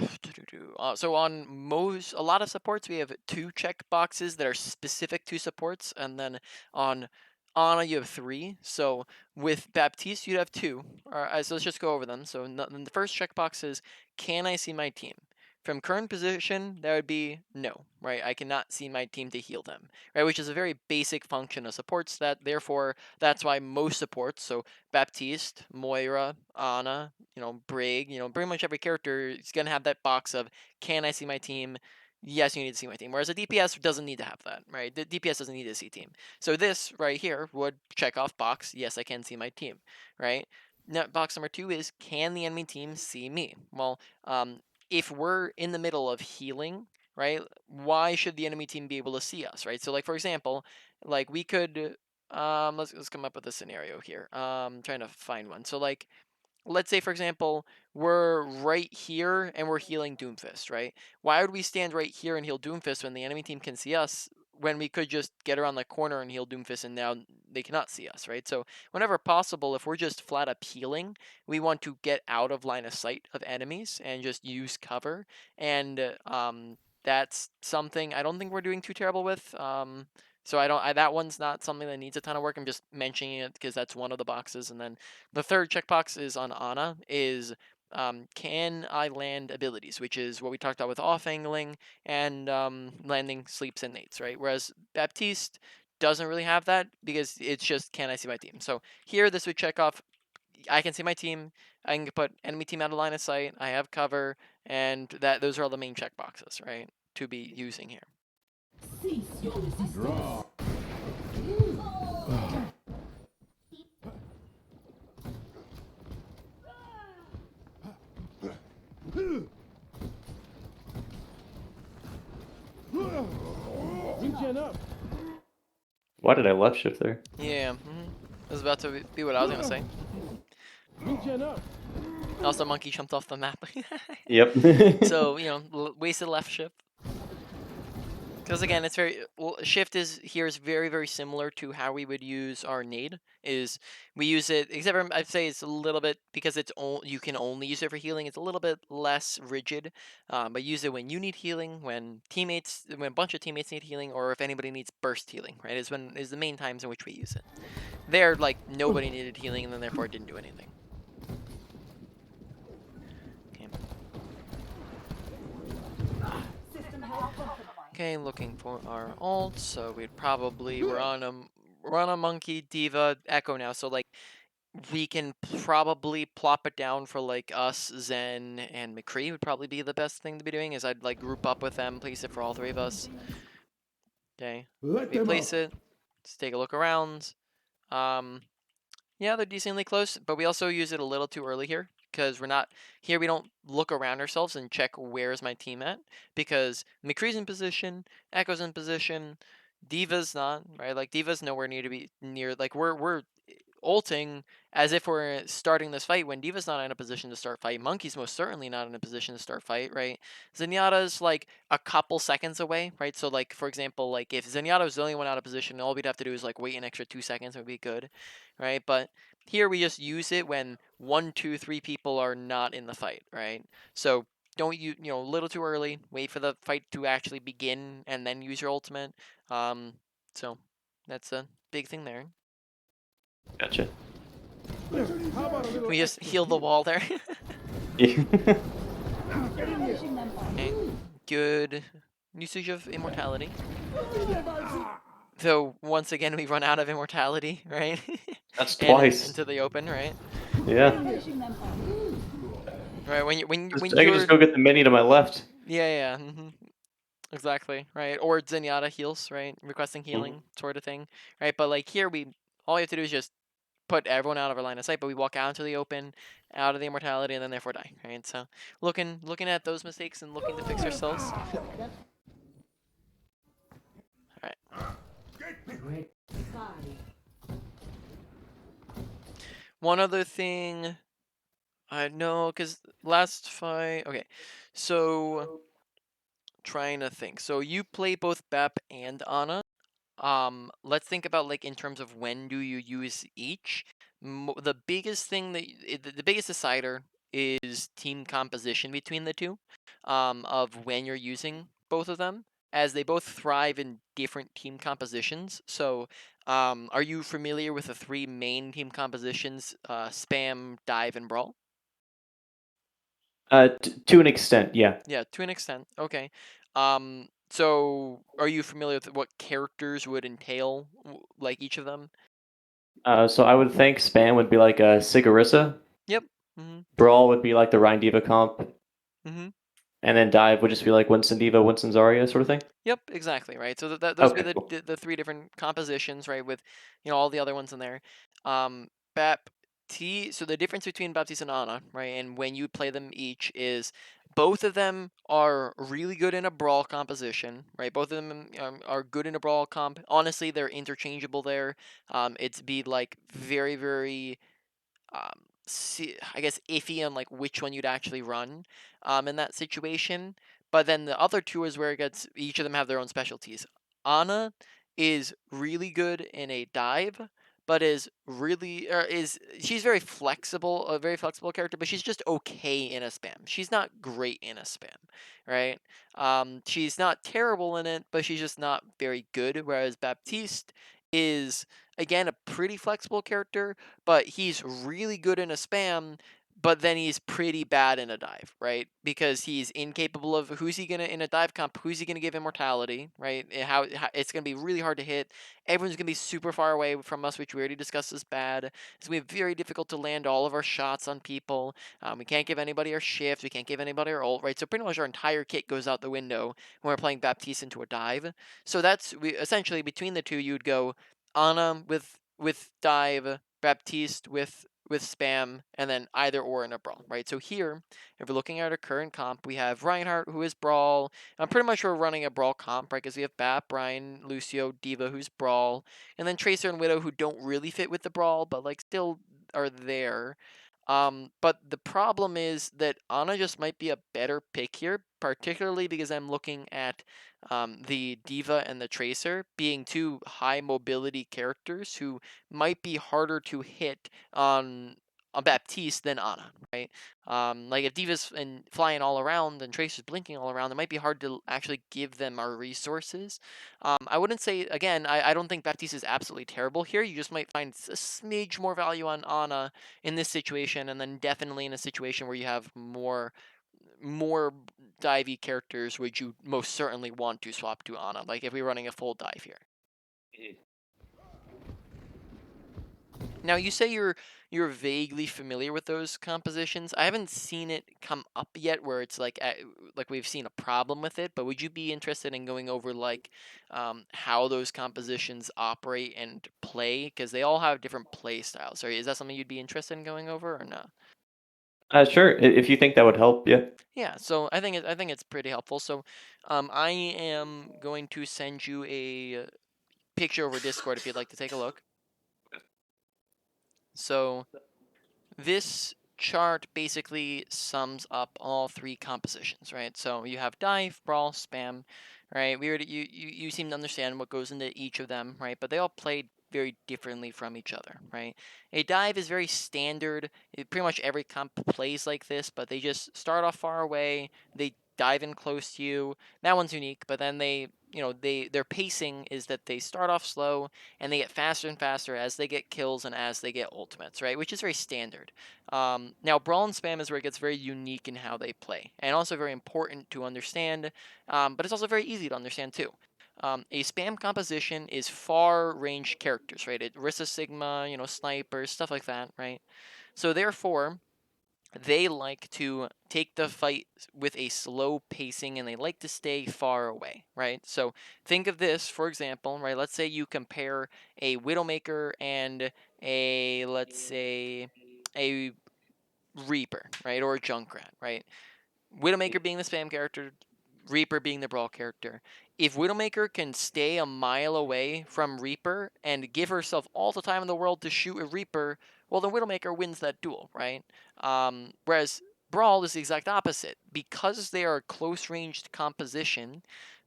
so on a lot of supports we have 2 check boxes that are specific to supports, and then on Ana you have 3. So with Baptiste you'd have 2. So let's just go over them. So the first checkbox is, can I see my team? From current position, that would be no, right? I cannot see my team to heal them, right? Which is a very basic function of supports. Therefore, that's why most supports, so Baptiste, Moira, Ana, Brig, pretty much every character is gonna have that box of, can I see my team? Yes, you need to see my team. Whereas a DPS doesn't need to have that, right? The DPS doesn't need to see team. So this right here would check off box, yes, I can see my team, right? Now, box number 2 is, can the enemy team see me? Well, if we're in the middle of healing, right, why should the enemy team be able to see us, right? So like for example, like we could let's come up with a scenario here. Trying to find one. So like let's say for example we're right here and we're healing Doomfist, right? Why would we stand right here and heal Doomfist when the enemy team can see us, when we could just get around the corner and heal Doomfist and now they cannot see us, right? So whenever possible, if we're just flat up healing, we want to get out of line of sight of enemies and just use cover. And that's something I don't think we're doing too terrible with. So that one's not something that needs a ton of work. I'm just mentioning it because that's one of the boxes. And then the third checkbox is on Ana, is can I land abilities, which is what we talked about with off angling and landing sleeps and nates, right? Whereas Baptiste doesn't really have that because it's just, can I see my team? So here this would check off, I can see my team, I can put enemy team out of line of sight, I have cover, and those are all the main checkboxes, right, to be using here. Cease your resistance. Regen up. Why did I left shift there? Yeah, that was about to be what I was gonna say. Regen up. Also, monkey jumped off the map. Yep. So, wasted left shift. Because again, it's very well. Shift is here is very very similar to how we would use our nade. Is we use it except for I'd say it's a little bit because you can only use it for healing. It's a little bit less rigid, but use it when you need healing, when a bunch of teammates need healing, or if anybody needs burst healing. Right, is the main times in which we use it. There, like nobody needed healing, and then therefore it didn't do anything. Okay. Okay, looking for our ult. So we're on a monkey diva echo now. So like we can probably plop it down for like us, Zen, and McCree would probably be the best thing to be doing. Is I'd like group up with them, place it for all three of us. Okay, Let we them place up. it. Let's take a look around. Yeah, they're decently close, but we also use it a little too early here because we're not here. We don't look around ourselves and check where's my team at because McCree's in position, Echo's in position, Diva's not right. Like Diva's nowhere near to be near. Like we're ulting as if we're starting this fight when Diva's not in a position to start fight. Monkey's most certainly not in a position to start fight, right? Zenyatta's like a couple seconds away, right? So like for example, like if Zenyatta was the only one out of position, all we'd have to do is like wait an extra 2 seconds and we'd be good, right? But here we just use it when 1, 2, 3 people are not in the fight, right? So don't a little too early. Wait for the fight to actually begin and then use your ultimate. So that's a big thing there. Gotcha. How about a little We just extra heal the heat? wall there. Yeah. Okay. Good usage of immortality. Though once again we run out of immortality, right? That's And twice. into the open, right? Yeah. Right when you when I could just you're go get the mini to my left. yeah. Exactly, right? Or Zenyatta heals, right? Requesting Mhm. healing, sort of thing, right? But like here, all you have to do is just put everyone out of our line of sight, but we walk out into the open, out of the immortality, and then therefore die, right? So looking at those mistakes and looking to fix ourselves. All right. One other thing, I know, because last fight. Okay, so trying to think. So you play both Bep and Ana. Let's think about like in terms of when do you use each. The biggest thing the biggest decider is team composition between the two, of when you're using both of them, as they both thrive in different team compositions. So, are you familiar with the three main team compositions? Spam, dive, and brawl. To an extent, yeah. Yeah, to an extent. Okay. So are you familiar with what characters would entail, like each of them? So I would think spam would be like a Sigarissa. Yep. Mhm. Brawl would be like the Rhine Diva comp, Mhm. and then dive would just be like Winston Diva, Winston Zarya sort of thing. Yep. Exactly. Right. So those would Okay, be cool. the three different compositions, right? With all the other ones in there. Baptiste. So the difference between Baptiste and Ana, right, and when you play them each is both of them are really good in a brawl composition, right? Both of them are good in a brawl comp. Honestly, they're interchangeable there. It's be like very very I guess iffy on like which one you'd actually run in that situation. But then the other two is where it gets each of them have their own specialties. Ana is really good in a dive, but is she's very flexible, a very flexible character, but she's just okay in a spam. She's not great in a spam, right? She's not terrible in it, but she's just not very good. Whereas Baptiste is again a pretty flexible character, but he's really good in a spam, but then he's pretty bad in a dive, right? Because he's incapable of who's he gonna in a dive comp, who's he gonna give immortality, right? How it's gonna be really hard to hit. Everyone's gonna be super far away from us, which we already discussed is bad. It's gonna be very difficult to land all of our shots on people. We can't give anybody our shift. We can't give anybody our ult, right? So pretty much our entire kit goes out the window when we're playing Baptiste into a dive. So that's essentially between the two, you'd go Ana with dive, Baptiste with with spam, and then either or in a brawl, right? So here, if we're looking at our current comp, we have Reinhardt, who is brawl. I'm pretty much we're running a brawl comp, right? Because we have Bat, Brian, Lucio, Diva, who's brawl, and then Tracer and Widow, who don't really fit with the brawl, but like still are there. But the problem is that Ana just might be a better pick here, particularly because I'm looking at the Diva and the Tracer being two high mobility characters who might be harder to hit on a Baptiste than Ana, right? Like if Diva's and flying all around and Tracer's blinking all around, it might be hard to actually give them our resources. I wouldn't say again. I don't think Baptiste is absolutely terrible here. You just might find a smidge more value on Ana in this situation, and then definitely in a situation where you have more divey characters, would you most certainly want to swap to Ana? Like if we're running a full dive here. Now you say you're vaguely familiar with those compositions. I haven't seen it come up yet where it's like we've seen a problem with it. But would you be interested in going over like how those compositions operate and play? Because they all have different play styles. Or is that something you'd be interested in going over or no? Sure. If you think that would help, yeah. Yeah, so I think it's pretty helpful. So, I am going to send you a picture over Discord if you'd like to take a look. So this chart basically sums up all three compositions, right? So you have dive, brawl, spam, right? You seem to understand what goes into each of them, right? But they all play very differently from each other, right? A dive is very standard. Pretty much every comp plays like this, but they just start off far away. They dive in close to you. That one's unique, but then their pacing is that they start off slow and they get faster and faster as they get kills and as they get ultimates, right? Which is very standard. Now, Brawl and Spam is where it gets very unique in how they play, and also very important to understand, but it's also very easy to understand too. A spam composition is far range characters, right? Rissa Sigma, snipers, stuff like that, right? So therefore, they like to take the fight with a slow pacing and they like to stay far away, right? So think of this, for example, right? Let's say you compare a Widowmaker and let's say, a Reaper, right? Or a Junkrat, right? Widowmaker being the spam character, Reaper being the brawl character. If Widowmaker can stay a mile away from Reaper and give herself all the time in the world to shoot a Reaper, well, then Widowmaker wins that duel, right? Whereas Brawl is the exact opposite. Because they are a close ranged composition,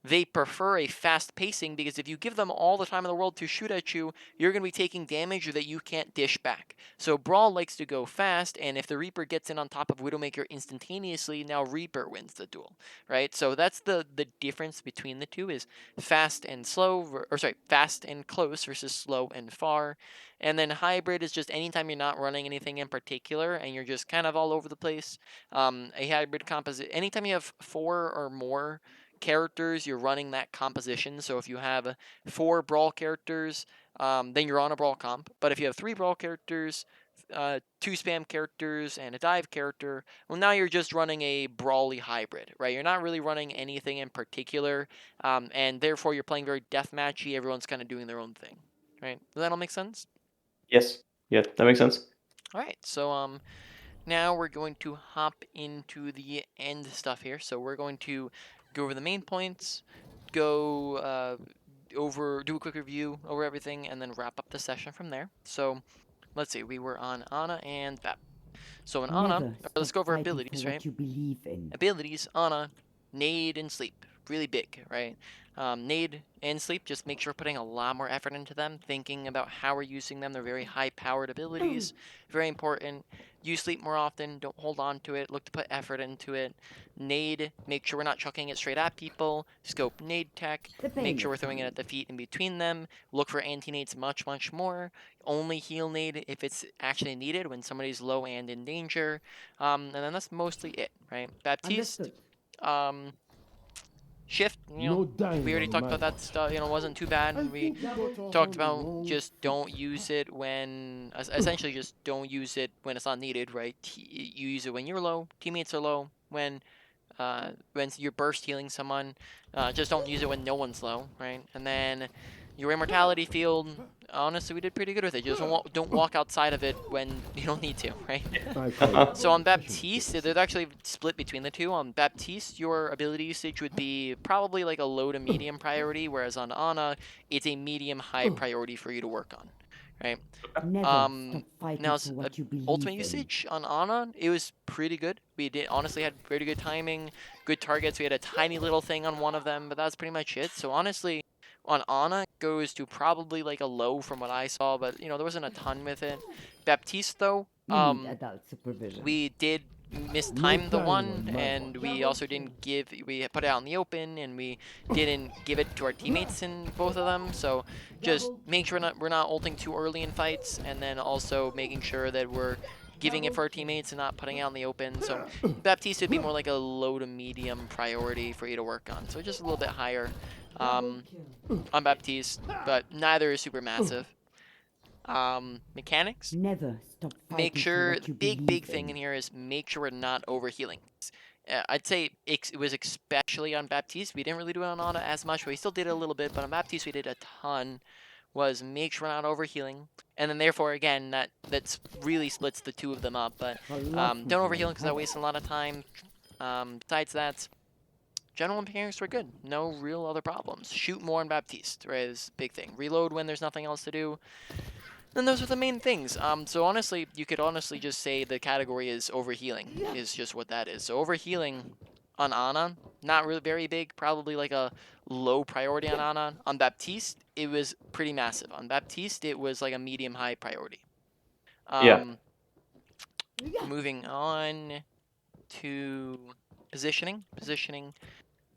they prefer a fast pacing because if you give them all the time in the world to shoot at you, you're going to be taking damage that you can't dish back. So Brawl likes to go fast, and if the Reaper gets in on top of Widowmaker instantaneously, now Reaper wins the duel, right? So that's the difference between the two is fast and slow, or sorry, fast and close versus slow and far. And then hybrid is just anytime you're not running anything in particular and you're just kind of all over the place. A hybrid composite, anytime you have 4 or more characters, you're running that composition. So if you have 4 brawl characters, then you're on a brawl comp. But if you have 3 brawl characters, 2 spam characters, and a dive character, well, now you're just running a brawly hybrid, right? You're not really running anything in particular, and therefore you're playing very deathmatchy. Everyone's kind of doing their own thing, right? Does that all make sense? Yes. Yeah, that makes sense. All right, so now we're going to hop into the end stuff here. So we're going to go over the main points, go do a quick review over everything, and then wrap up the session from there. So let's see, we were on Ana and Vap. So in Ana, Never let's stop go over fighting for abilities, right? what you believe in. Abilities, Ana, Nade, and Sleep. Really big, right? Nade and Sleep, just make sure we're putting a lot more effort into them, thinking about how we're using them. They're very high-powered abilities, very important. Use Sleep more often, don't hold on to it, look to put effort into it. Nade, make sure we're not chucking it straight at people. Scope Nade tech, The pain make sure we're is throwing it fine. at the feet in between them. Look for anti-nades much, much more. Only heal Nade if it's actually needed when somebody's low and in danger. And then that's mostly it, right? Baptiste, Understood. um, shift, No dying we already on talked my about that watch. stuff, wasn't too bad. I We think you got off talked on the about wrong just foot. don't use it when, essentially just don't use it when it's not needed, right? You use it when you're low, teammates are low, when you're burst healing someone, just don't use it when no one's low, right? And then Your immortality field, honestly, we did pretty good with it. Just don't walk outside of it when you don't need to, right? I call it So on special Baptiste, case. they're actually split between the two. On Baptiste, your ability usage would be probably like a low to medium priority, whereas on Ana, it's a medium-high priority for you to work on, right? Never stop fighting Now for what you ultimate believe in. usage on Ana, it was pretty good. We did honestly had pretty good timing, good targets. We had a tiny little thing on one of them, but that's pretty much it. So honestly, on Ana, it goes to probably like a low from what I saw, but you know there wasn't a ton with it. Baptiste though, You need adult supervision. we did No mistime the dying one, on my and watch. we also didn't give. We put it out in the open, and we didn't give it to our teammates in both of them. So just make sure we're not ulting too early in fights, and then also making sure that we're giving it for our teammates and not putting it out in the open. So Baptiste would be more like a low to medium priority for you to work on. So just a little bit higher on Baptiste, but neither is super massive. Mechanics. Never stop Make fighting for sure what the you big believe thing in in. here is make sure we're not overhealing. I'd say it was especially on Baptiste. We didn't really do it on Ana as much, but we still did it a little bit. But on Baptiste, we did a ton. Was make sure we're not overhealing, and then therefore again that's really splits the two of them up. But don't overheal because that wastes a lot of time. Besides that, general mechanics were good. No real other problems. Shoot more on Baptiste, right? Is big thing. Reload when there's nothing else to do. And those are the main things. So honestly, you could honestly just say the category is overhealing, is just what that is. So overhealing on Ana, not really very big, probably like a low priority on Ana. On Baptiste, it was pretty massive. On Baptiste, it was like a medium-high priority. Yeah. Moving on to positioning. Positioning,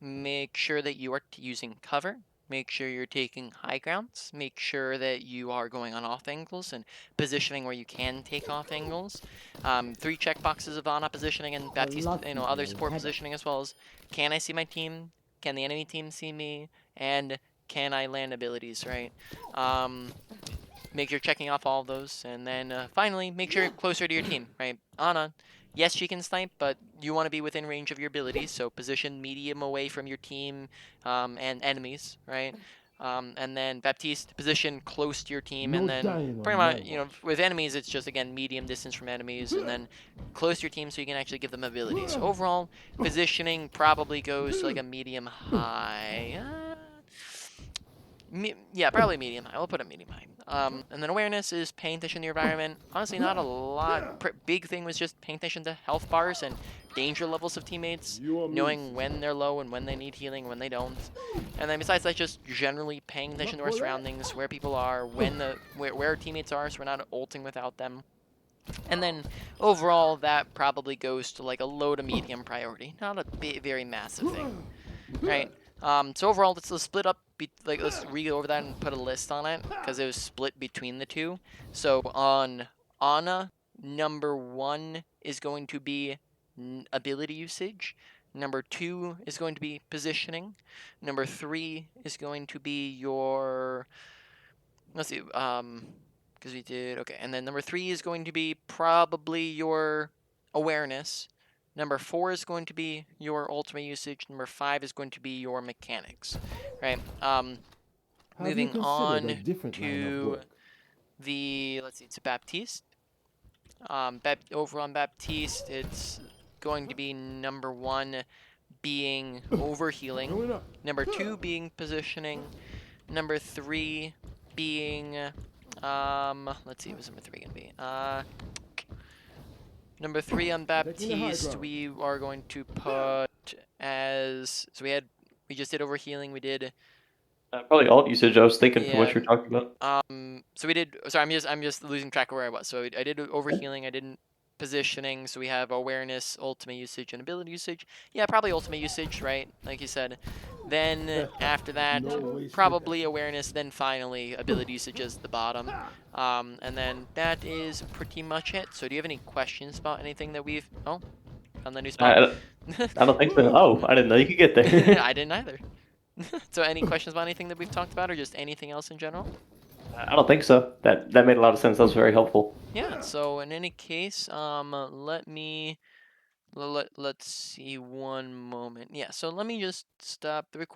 make sure that you are using cover. Make sure you're taking high grounds. Make sure that you are going on off angles and positioning where you can take off angles. 3 checkboxes of on positioning and Baptiste, other support positioning as well as can I see my team? Can the enemy team see me? And can I land abilities, right? Make sure you're checking off all of those. And then finally, make sure you're closer to your team, right? Ana, yes, she can snipe, but you want to be within range of your abilities. So position medium away from your team and enemies, right? And then Baptiste, position close to your team. No And then dying pretty on my much, watch. with enemies, it's just, again, medium distance from enemies. And then close to your team so you can actually give them abilities. So overall, positioning probably goes to like a medium high. Yeah, probably medium high. I'll put it medium high. And then awareness is paying attention to your environment. Honestly, not a lot. Big thing was just paying attention to health bars and danger levels of teammates, You are knowing me. when they're low and when they need healing, when they don't. And then besides that, just generally paying attention to our surroundings, where people are, where our teammates are, so we're not ulting without them. And then overall, that probably goes to like a low to medium priority, not a very massive thing, right? So overall, let's split up. Let's read over that and put a list on it because it was split between the two. So on Ana, number 1 is going to be ability usage. Number 2 is going to be positioning. Number 3 is going to be your, let's see, because we did, okay. And then number 3 is going to be probably your awareness. Number 4 is going to be your ultimate usage. Number 5 is going to be your mechanics, right? Have you Moving considered a on different line of to work? let's see, it's Baptiste. Over on Baptiste, it's going to be number 1 being overhealing. Going up. Number 2 being positioning. Number 3 being, let's see, what was number 3 gonna be? Number 3 on Taking the high Baptiste, ground. we are going to put as, so we just did overhealing, we did, Probably alt usage. I was thinking from what yeah, you're talking about. so we did, sorry, I'm just losing track of where I was. So I did overhealing, I didn't positioning, so we have awareness, ultimate usage, and ability usage. Yeah, probably ultimate usage, right? Like you said. Then after that, No wasted probably effort. awareness, then finally ability usage is the bottom. And then that is pretty much it. So do you have any questions about anything that we've, oh, on the new spot? I, I don't think so. Oh, I didn't know you could get there. I didn't either. So any questions about anything that we've talked about or just anything else in general? I don't think so. That made a lot of sense. That was very helpful. Yeah, so in any case, let's see one moment. Yeah, so let me just stop the recording.